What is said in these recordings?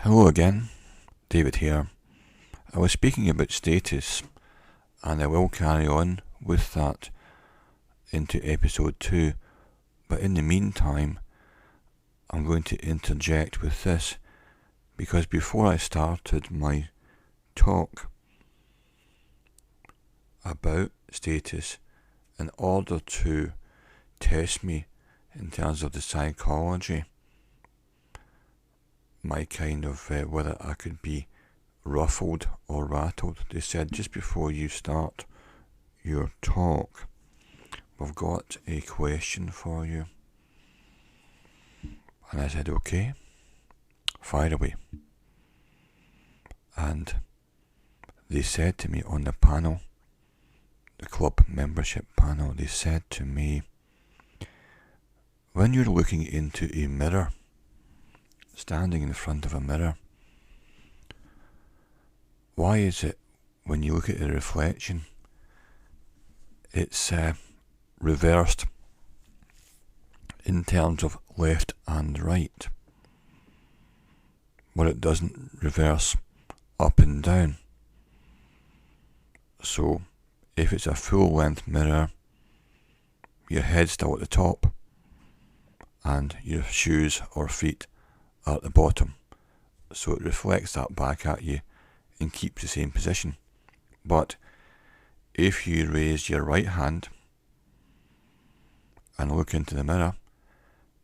Hello again, David here. I was speaking about status, and I will carry on with that into episode 2, but in the meantime, I'm going to interject with this, because before I started my talk about status, in order to test me in terms of the psychology, my kind of whether I could be ruffled or rattled, they said, just before you start your talk, we've got a question for you. And I said, okay, fire away. And they said to me on the panel, the club membership panel, they said to me, when you're looking into a mirror, standing in front of a mirror, why is it when you look at the reflection, it's reversed in terms of left and right, but it doesn't reverse up and down? So if it's a full length mirror, your head's still at the top and your shoes or feet are at the bottom, so it reflects that back at you and keeps the same position. But if you raise your right hand and look into the mirror,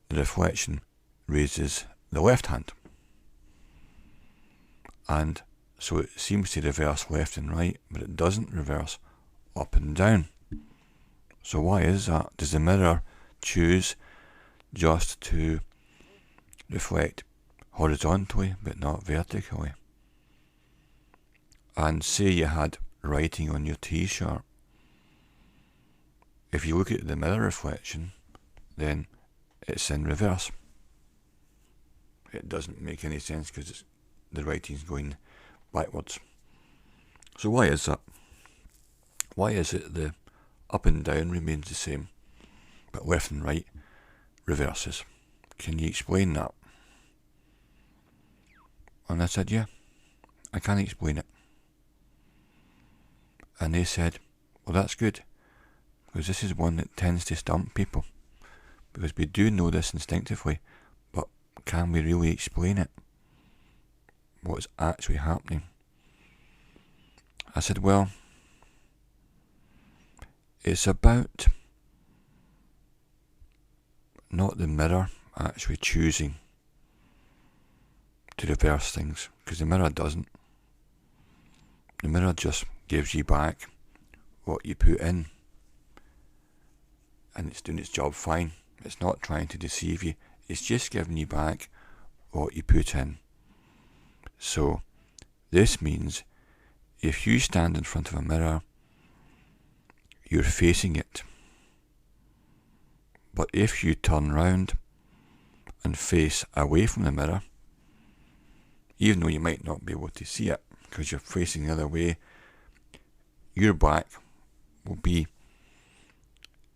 the reflection raises the left hand, and so it seems to reverse left and right, but it doesn't reverse up and down. So why is that? Does the mirror choose just to reflect horizontally but not vertically? And say you had writing on your t-shirt, if you look at the mirror reflection, then it's in reverse. It doesn't make any sense because the writing's going backwards. So why is that? Why is it the up and down remains the same, but left and right reverses? Can you explain that? And I said, yeah, I can explain it. And they said, well, that's good, because this is one that tends to stump people, because we do know this instinctively, but can we really explain it? What's actually happening? I said, well, it's about not the mirror actually choosing to reverse things, because the mirror doesn't. The mirror just gives you back what you put in, and it's doing its job fine. It's not trying to deceive you, it's just giving you back what you put in. So this means if you stand in front of a mirror, you're facing it. But if you turn round and face away from the mirror, even though you might not be able to see it because you're facing the other way, your back will be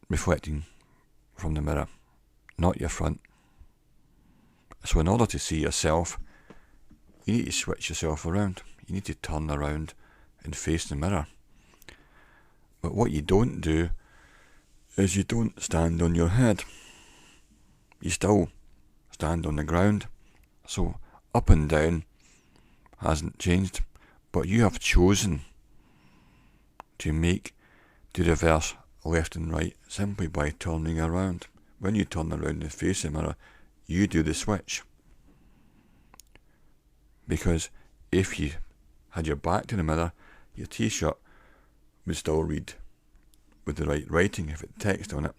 reflecting from the mirror, not your front. So in order to see yourself, you need to switch yourself around. You need to turn around and face the mirror. But what you don't do is you don't stand on your head. You still stand on the ground. So up and down hasn't changed, but you have chosen to reverse left and right simply by turning around. When you turn around and face the mirror, you do the switch. Because if you had your back to the mirror, your t-shirt would still read with the right writing if it had text on it.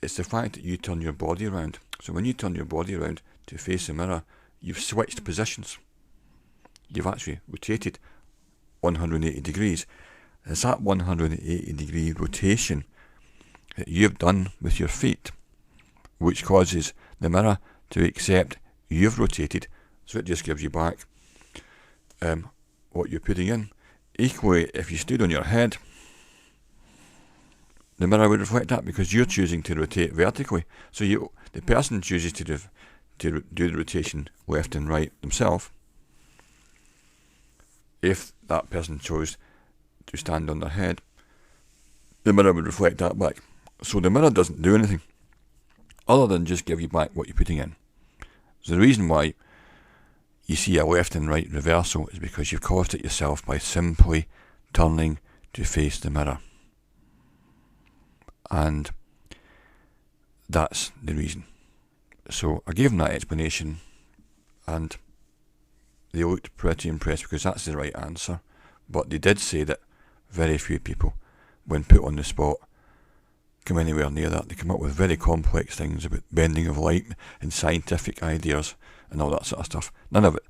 It's the fact that you turn your body around. So when you turn your body around to face the mirror, you've switched positions. You've actually rotated 180 degrees. It's that 180 degree rotation that you've done with your feet which causes the mirror to accept you've rotated, so it just gives you back what you're putting in. Equally, if you stood on your head, the mirror would reflect that because you're choosing to rotate vertically. So the person chooses to do the rotation left and right themselves, if that person chose to stand on their head, the mirror would reflect that back. So the mirror doesn't do anything other than just give you back what you're putting in. So the reason why you see a left and right reversal is because you've caused it yourself by simply turning to face the mirror. And that's the reason. So I gave them that explanation, and they looked pretty impressed because that's the right answer. But they did say that very few people, when put on the spot, come anywhere near that. They come up with very complex things about bending of light and scientific ideas and all that sort of stuff. None of it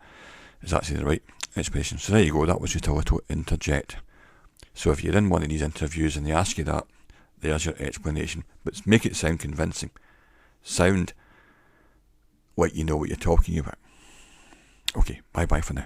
is actually the right explanation. So there you go, that was just a little interject. So if you're in one of these interviews and they ask you that, there's your explanation. But make it sound convincing. Sound like you know what you're talking about. Okay, bye-bye for now.